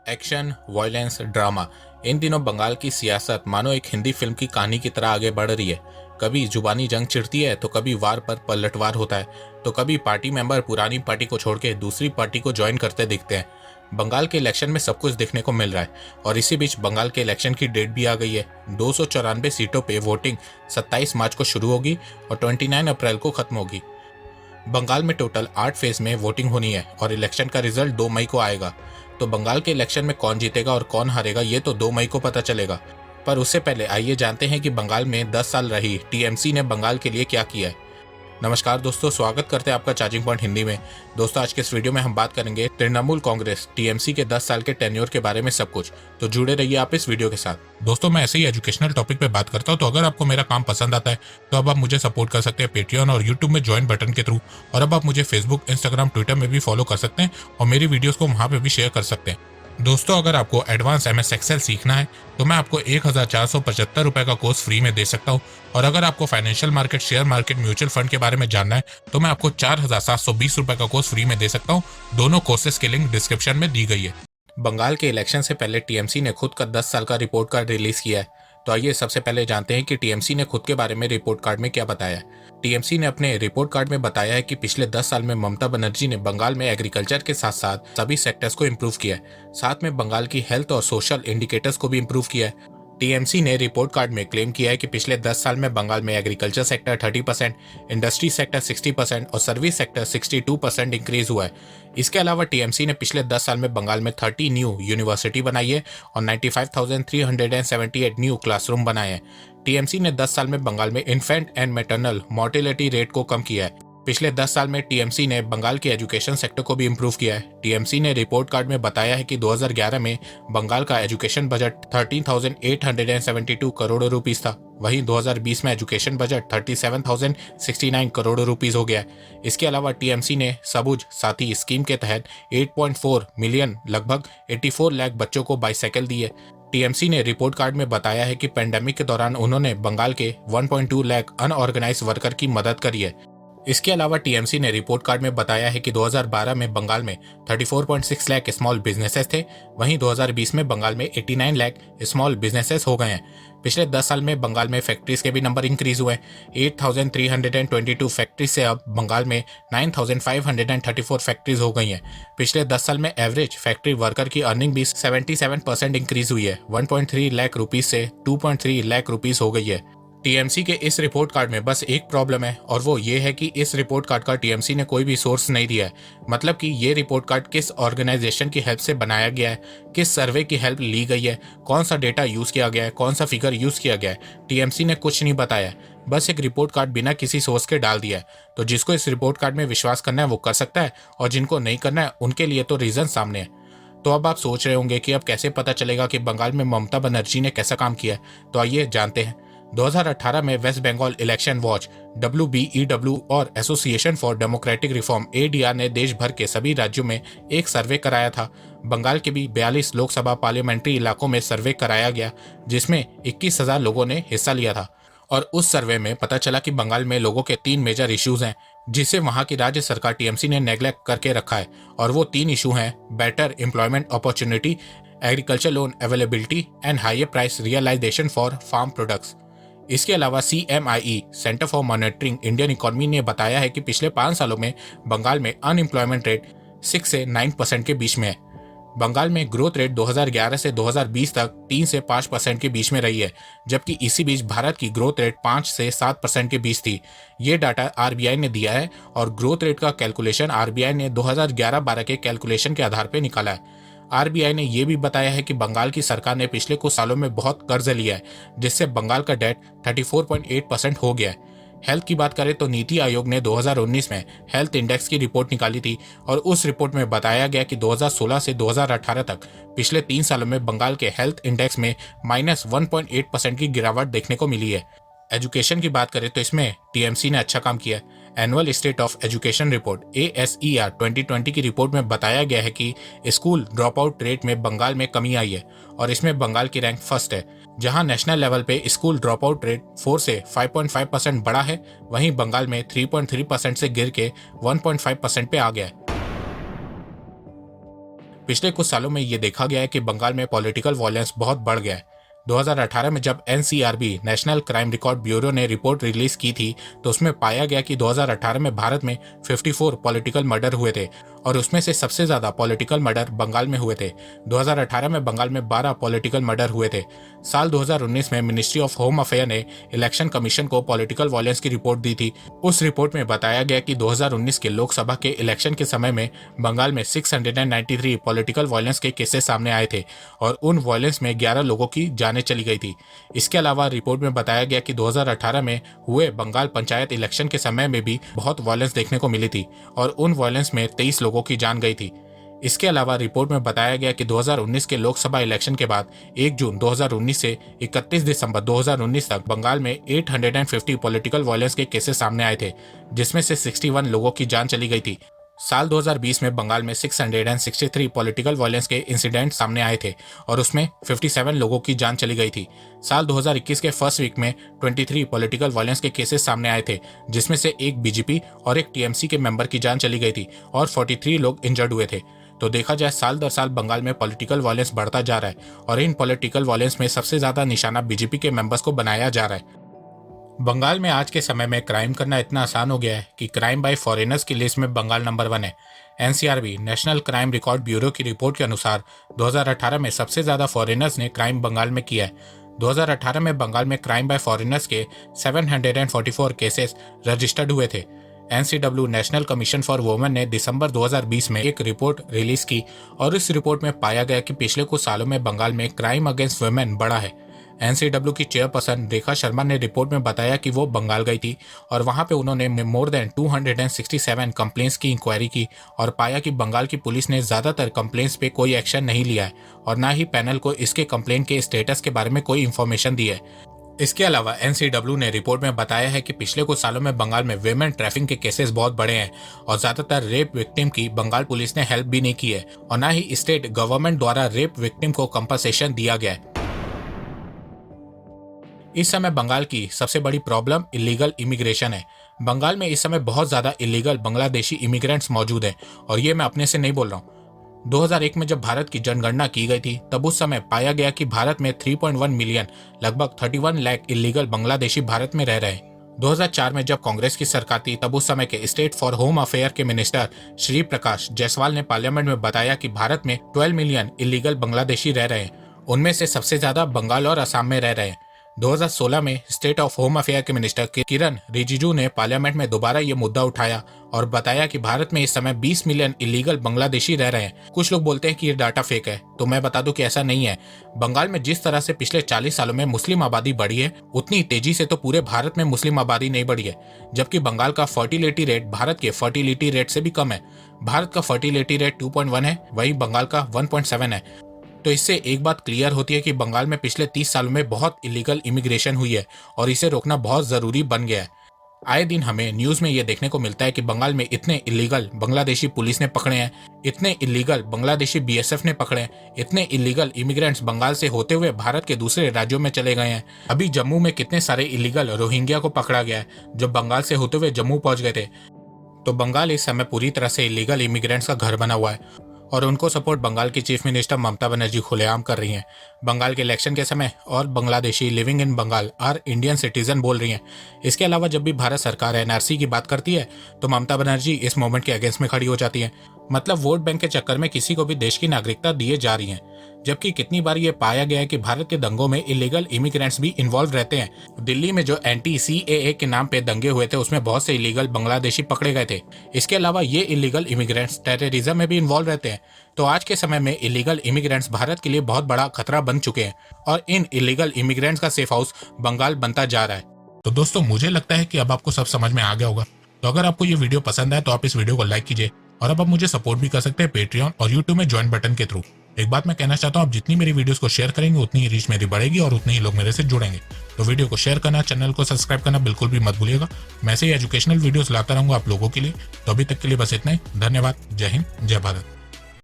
Action, violence, drama, इन दिनों बंगाल की सियासत मानो एक हिंदी फिल्म की कहानी की तरह आगे बढ़ रही है। कभी जुबानी जंग छिड़ती है तो कभी वार पर पलटवार होता है, तो कभी पार्टी मेंबर पुरानी पार्टी को छोड़ के दूसरी पार्टी को ज्वाइन करते दिखते हैं। बंगाल के इलेक्शन में सब कुछ देखने को मिल रहा है और इसी बीच बंगाल के इलेक्शन की डेट भी आ गई है। 294 सीटों पे वोटिंग 27 मार्च को शुरू होगी और 29 अप्रैल को खत्म होगी। बंगाल में टोटल 8 फेज में वोटिंग होनी है और इलेक्शन का रिजल्ट 2 मई को आएगा। तो बंगाल के इलेक्शन में कौन जीतेगा और कौन हारेगा ये तो 2 मई को पता चलेगा। पर उससे पहले आइए जानते हैं कि बंगाल में 10 साल रही टीएमसी ने बंगाल के लिए क्या किया है। नमस्कार दोस्तों, स्वागत करते हैं आपका चार्जिंग पॉइंट हिंदी में। दोस्तों, आज के इस वीडियो में हम बात करेंगे तृणमूल कांग्रेस टीएमसी के 10 साल के टेन्योर के बारे में सब कुछ। तो जुड़े रहिए आप इस वीडियो के साथ। दोस्तों, मैं ऐसे ही एजुकेशनल टॉपिक पे बात करता हूँ, तो अगर आपको मेरा काम पसंद आता है तो अब आप मुझे सपोर्ट कर सकते हैं पेट्रियन और यूट्यूब में ज्वाइन बटन के थ्रू। और अब आप मुझे फेसबुक, इंस्टाग्राम, ट्विटर में भी फॉलो कर सकते हैं और मेरी वीडियोस को वहाँ पे भी शेयर कर सकते हैं। दोस्तों, अगर आपको एडवांस MS एक्सेल सीखना है तो मैं आपको 1475 रुपए का कोर्स फ्री में दे सकता हूँ। और अगर आपको financial market, share market, mutual fund के बारे में जानना है तो मैं आपको 4720 रुपए का कोर्स फ्री में दे सकता हूँ। दोनों कोर्सेज की लिंक डिस्क्रिप्शन में दी गई है। बंगाल के इलेक्शन से पहले टीएमसी ने खुद का 10 साल का रिपोर्ट कार्ड रिलीज किया है। तो आइए सबसे पहले जानते हैं कि टीएमसी ने खुद के बारे में रिपोर्ट कार्ड में क्या बताया है। टीएमसी ने अपने रिपोर्ट कार्ड में बताया है कि पिछले 10 साल में ममता बनर्जी ने बंगाल में एग्रीकल्चर के साथ साथ सभी सेक्टर्स को इम्प्रूव किया है। साथ में बंगाल की हेल्थ और सोशल इंडिकेटर्स को भी इम्प्रूव किया है। टीएमसी ने रिपोर्ट कार्ड में क्लेम किया है कि पिछले 10 साल में बंगाल में एग्रीकल्चर सेक्टर 30%, इंडस्ट्री सेक्टर 60% और सर्विस सेक्टर 62% इंक्रीज हुआ है। इसके अलावा टीएमसी ने पिछले 10 साल में बंगाल में 30 न्यू यूनिवर्सिटी बनाई है और 95,378 न्यू क्लासरूम बनाए हैं। टीएमसी ने 10 साल में बंगाल में infant and maternal mortality rate को कम किया है। पिछले 10 साल में टीएमसी ने बंगाल के एजुकेशन सेक्टर को भी इम्प्रूव किया है। टीएमसी ने रिपोर्ट कार्ड में बताया है कि 2011 में बंगाल का एजुकेशन बजट 13,872 करोड़ रुपीस था। वहीं 2020 में एजुकेशन बजट 37,069 करोड़ रुपीस हो गया है। इसके अलावा टीएमसी ने सबुज साथी स्कीम के तहत 8.4 मिलियन लगभग 84 लाख बच्चों को बाईसाइकिल दी है। टीएमसी ने रिपोर्ट कार्ड में बताया है कि पेंडेमिक के दौरान उन्होंने बंगाल के 1.2 लाख अनऑर्गेनाइज्ड वर्कर की मदद करी है। इसके अलावा टीएमसी ने रिपोर्ट कार्ड में बताया है कि 2012 में बंगाल में 34.6 लाख स्मॉल बिजनेसेस थे। वहीं 2020 में बंगाल में 89 लाख स्मॉल बिजनेसेस हो गए हैं। पिछले 10 साल में बंगाल में फैक्ट्रीज के भी नंबर इंक्रीज हुए। 8,322 फैक्ट्रीज से अब बंगाल में 9,534 फैक्ट्रीज हो गई हैं। पिछले 10 साल में एवरेज फैक्ट्री वर्कर की अर्निंग भी 77% इंक्रीज हुई है। 1.3 लाख रुपीज से 2.3 लाख रुपीज हो गई है। टीएमसी के इस रिपोर्ट कार्ड में बस एक प्रॉब्लम है और वो ये है कि इस रिपोर्ट कार्ड का टीएमसी ने कोई भी सोर्स नहीं दिया है। मतलब कि ये रिपोर्ट कार्ड किस ऑर्गेनाइजेशन की हेल्प से बनाया गया है, किस सर्वे की हेल्प ली गई है, कौन सा डेटा यूज किया गया है, कौन सा फिगर यूज किया गया है, टीएमसी ने कुछ नहीं बताया। बस एक रिपोर्ट कार्ड बिना किसी सोर्स के डाल दिया है। तो जिसको इस रिपोर्ट कार्ड में विश्वास करना है वो कर सकता है और जिनको नहीं करना है उनके लिए तो रीजन सामने है। तो अब आप सोच रहे होंगे कि अब कैसे पता चलेगा कि बंगाल में ममता बनर्जी ने कैसा काम किया है। तो आइए जानते हैं। 2018 में West Bengal Election Watch WBEW और Association for Democratic Reform ADR ने देश भर के सभी राज्यों में एक सर्वे कराया था। बंगाल के भी 42 लोकसभा पार्लियामेंट्री इलाकों में सर्वे कराया गया, जिसमें 21,000 लोगों ने हिस्सा लिया था। और उस सर्वे में पता चला कि बंगाल में लोगों के 3 मेजर इश्यूज हैं जिसे वहां की राज्य सरकार टीएमसी ने नेग्लेक्ट करके रखा है। और वो 3 इशू हैं: better employment opportunity, agriculture loan availability and higher price realisation for farm products. इसके अलावा CMIE Centre for Monitoring Indian Economy ने बताया है कि पिछले 5 सालों में बंगाल में अनएम्प्लॉयमेंट रेट 6 से 9% के बीच में है। बंगाल में ग्रोथ रेट 2011 से 2020 तक 3 से 5% के बीच में रही है, जबकि इसी बीच भारत की ग्रोथ रेट 5 से 7% के बीच थी। ये डाटा RBI ने दिया है और ग्रोथ रेट का कैलकुलेशन RBI ने 2011-12 के कैलकुलेशन के आधार पर निकाला है। RBI ने यह भी बताया है कि बंगाल की सरकार ने पिछले कुछ सालों में बहुत कर्ज लिया है, जिससे बंगाल का डेट 34.8% हो गया है। हेल्थ की बात करें तो नीति आयोग ने 2019 में हेल्थ इंडेक्स की रिपोर्ट निकाली थी और उस रिपोर्ट में बताया गया कि 2016 से 2018 तक पिछले 3 सालों में बंगाल के हेल्थ इंडेक्स में -1.8% की गिरावट देखने को मिली है। एजुकेशन की बात करें तो इसमें टीएमसी ने अच्छा काम किया है। Annual state of education report ASER 2020 की रिपोर्ट में बताया गया है कि स्कूल ड्रॉप आउट रेट में बंगाल में कमी आई है और इसमें बंगाल की रैंक फर्स्ट है। जहां नेशनल लेवल पे स्कूल ड्रॉप आउट रेट 4 से 5.5% बढ़ा है, वहीं बंगाल में 3.3% से गिर के 1.5% पे आ गया है। पिछले कुछ सालों में ये देखा गया है कि बंगाल में पॉलिटिकल वायलेंस बहुत बढ़ गया है। 2018 में जब NCRB national crime record bureau ने रिपोर्ट रिलीज की थी तो उसमें पाया गया कि 2018 में भारत में 54 पॉलिटिकल मर्डर हुए थे और उसमें से सबसे ज्यादा पॉलिटिकल मर्डर बंगाल में हुए थे। 2018 में बंगाल में 12 पॉलिटिकल मर्डर हुए थे। साल 2019 में मिनिस्ट्री ऑफ होम अफेयर ने इलेक्शन कमीशन को पॉलिटिकल वायलेंस की रिपोर्ट दी थी। उस रिपोर्ट में बताया गया कि 2019 के लोकसभा के इलेक्शन के समय में बंगाल में 693 पॉलिटिकल वायलेंस के केसेस सामने आए थे और उन वायलेंस में 11 लोगों की जानें चली गई थी। इसके अलावा रिपोर्ट में बताया गया कि 2018 में हुए बंगाल पंचायत इलेक्शन के समय में भी बहुत वायलेंस देखने को मिली थी और उन वायलेंस में 23 लोगों की जान गई थी। इसके अलावा रिपोर्ट में बताया गया कि 2019 के लोकसभा इलेक्शन के बाद 1 जून 2019 से 31 दिसंबर 2019 तक बंगाल में 850 पॉलिटिकल वायलेंस के केसेस सामने आए थे, जिसमें से 61 लोगों की जान चली गई थी। साल 2020 में बंगाल में 663 पॉलिटिकल वायलेंस के इंसिडेंट सामने आए थे और उसमें 57 लोगों की जान चली गई थी। साल 2021 के फर्स्ट वीक में 23 पॉलिटिकल वायलेंस के केसेस सामने आए थे, जिसमें से एक बीजेपी और एक टीएमसी के मेंबर की जान चली गई थी और 43 लोग इंजर्ड हुए थे। तो देखा जाए साल दर साल बंगाल में पॉलिटिकल वायलेंस बढ़ता जा रहा है और इन पॉलिटिकल वायलेंस में सबसे ज्यादा निशाना बीजेपी के मेंबर्स को बनाया जा रहा है। बंगाल में आज के समय में क्राइम करना इतना आसान हो गया है कि क्राइम बाय फॉरेनर्स की लिस्ट में बंगाल नंबर 1 है। NCRB national crime record bureau की रिपोर्ट के अनुसार 2018 में सबसे ज्यादा फॉरेनर्स ने क्राइम बंगाल में किया है। 2018 में बंगाल में क्राइम बाय फॉरेनर्स के 744 केसेस रजिस्टर्ड हुए थे। NCW national commission for women ने दिसंबर 2020 में एक रिपोर्ट रिलीज की और इस रिपोर्ट में पाया गया कि पिछले कुछ सालों में बंगाल में क्राइम अगेंस्ट वुमेन बढ़ा है। एनसीडब्ल्यू की चेयरपर्सन रेखा शर्मा ने रिपोर्ट में बताया कि वो बंगाल गई थी और वहां पे उन्होंने मोर देन 267 कंप्लेंट्स की इंक्वायरी की और पाया कि बंगाल की पुलिस ने ज्यादातर कंप्लेंट्स पे कोई एक्शन नहीं लिया है और ना ही पैनल को इसके कंप्लेंट के स्टेटस के बारे में कोई इन्फॉर्मेशन दी है। इसके अलावा एनसीडब्ल्यू ने रिपोर्ट में बताया है कि पिछले कुछ सालों में बंगाल में विमेन ट्रैफिकिंग के केसेस बहुत बढ़े हैं और ज्यादातर रेप विक्टिम की बंगाल पुलिस ने हेल्प भी नहीं की है और ना ही स्टेट गवर्नमेंट द्वारा रेप विक्टिम को कंपनसेशन दिया गया है। इस समय बंगाल की सबसे बड़ी प्रॉब्लम इलीगल इमिग्रेशन है। बंगाल में इस समय बहुत ज्यादा इलीगल बांग्लादेशी इमिग्रेंट्स मौजूद हैं और ये मैं अपने से नहीं बोल रहा हूँ। 2001 में जब भारत की जनगणना की गई थी तब उस समय पाया गया कि भारत में 3.1 मिलियन लगभग 31 लाख इलीगल बांग्लादेशी भारत में रह रहे हैं। 2004 में जब कांग्रेस की सरकार थी तब उस समय के स्टेट फॉर होम अफेयर के मिनिस्टर श्री प्रकाश जायसवाल ने पार्लियामेंट में बताया कि भारत में 12 मिलियन इलीगल बांग्लादेशी रह रहे हैं। उनमें से सबसे ज्यादा बंगाल और असम में रह रहे हैं। 2016 में स्टेट ऑफ होम अफेयर के मिनिस्टर किरण रिजिजू ने पार्लियामेंट में दोबारा ये मुद्दा उठाया और बताया कि भारत में इस समय 20 मिलियन इलीगल बांग्लादेशी रह रहे हैं। कुछ लोग बोलते हैं कि ये डाटा फेक है, तो मैं बता दूं कि ऐसा नहीं है। बंगाल में जिस तरह से पिछले 40 सालों में मुस्लिम आबादी बढ़ी है उतनी तेजी से तो पूरे भारत में मुस्लिम आबादी नहीं बढ़ी है, जबकि बंगाल का फर्टिलिटी रेट भारत के फर्टिलिटी रेट से भी कम है। भारत का फर्टिलिटी रेट 2.1 है, वही बंगाल का 1.7 है। तो इससे एक बात क्लियर होती है कि बंगाल में पिछले 30 सालों में बहुत इलीगल इमिग्रेशन हुई है और इसे रोकना बहुत जरूरी बन गया है। आए दिन हमें न्यूज में यह देखने को मिलता है कि बंगाल में इतने इलीगल बांग्लादेशी पुलिस ने पकड़े हैं, इतने इलीगल बांग्लादेशी बीएसएफ ने पकड़े हैं, इतने इलीगल इमिग्रेंट्स बंगाल से होते हुए भारत के दूसरे राज्यों में चले गए हैं। अभी जम्मू में कितने सारे इलीगल रोहिंग्या को पकड़ा गया है जो बंगाल से होते हुए जम्मू पहुंच गए थे। तो बंगाल इस समय पूरी तरह से इलीगल इमिग्रेंट्स का घर बना हुआ है और उनको सपोर्ट बंगाल की चीफ मिनिस्टर ममता बनर्जी खुलेआम कर रही हैं। बंगाल के इलेक्शन के समय और Bangladeshi living in Bengal are Indian citizen बोल रही हैं। इसके अलावा जब भी भारत सरकार एनआरसी की बात करती है तो ममता बनर्जी इस मूवमेंट के अगेंस्ट में खड़ी हो जाती हैं। मतलब वोट बैंक के चक्कर में किसी को भी देश की नागरिकता दिए जा रही है, जबकि कितनी बार ये पाया गया है कि भारत के दंगों में इलीगल इमिग्रेंट्स भी इन्वॉल्व रहते हैं। दिल्ली में जो एंटी सीएए के नाम पे दंगे हुए थे उसमें बहुत से इलीगल बांग्लादेशी पकड़े गए थे। इसके अलावा ये इलीगल इमिग्रेंट्स टेररिज्म में भी इन्वॉल्व रहते हैं। तो आज के समय में इलीगल इमिग्रेंट्स भारत के लिए बहुत बड़ा खतरा बन चुके हैं और इन इलीगल इमिग्रेंट्स का सेफ हाउस बंगाल बनता जा रहा है। तो दोस्तों मुझे लगता है कि अब आपको सब समझ में आ गया होगा। तो अगर आपको ये वीडियो पसंद आए तो आप इस वीडियो को लाइक कीजिए और अब आप मुझे सपोर्ट भी कर सकते हैं पेट्रियन और यूट्यूब में ज्वाइन बटन के थ्रू। एक बात मैं कहना चाहता हूँ, आप जितनी मेरी वीडियोस को शेयर करेंगे उतनी ही रीच मेरी बढ़ेगी और उतने ही लोग मेरे से जुड़ेंगे। तो वीडियो को शेयर करना, चैनल को सब्सक्राइब करना बिल्कुल भी मत भूलिएगा। मैं ऐसे ही एजुकेशनल वीडियोस लाता रहूंगा आप लोगों के लिए। तो अभी तक के लिए बस इतना ही। धन्यवाद। जय हिंद, जय भारत।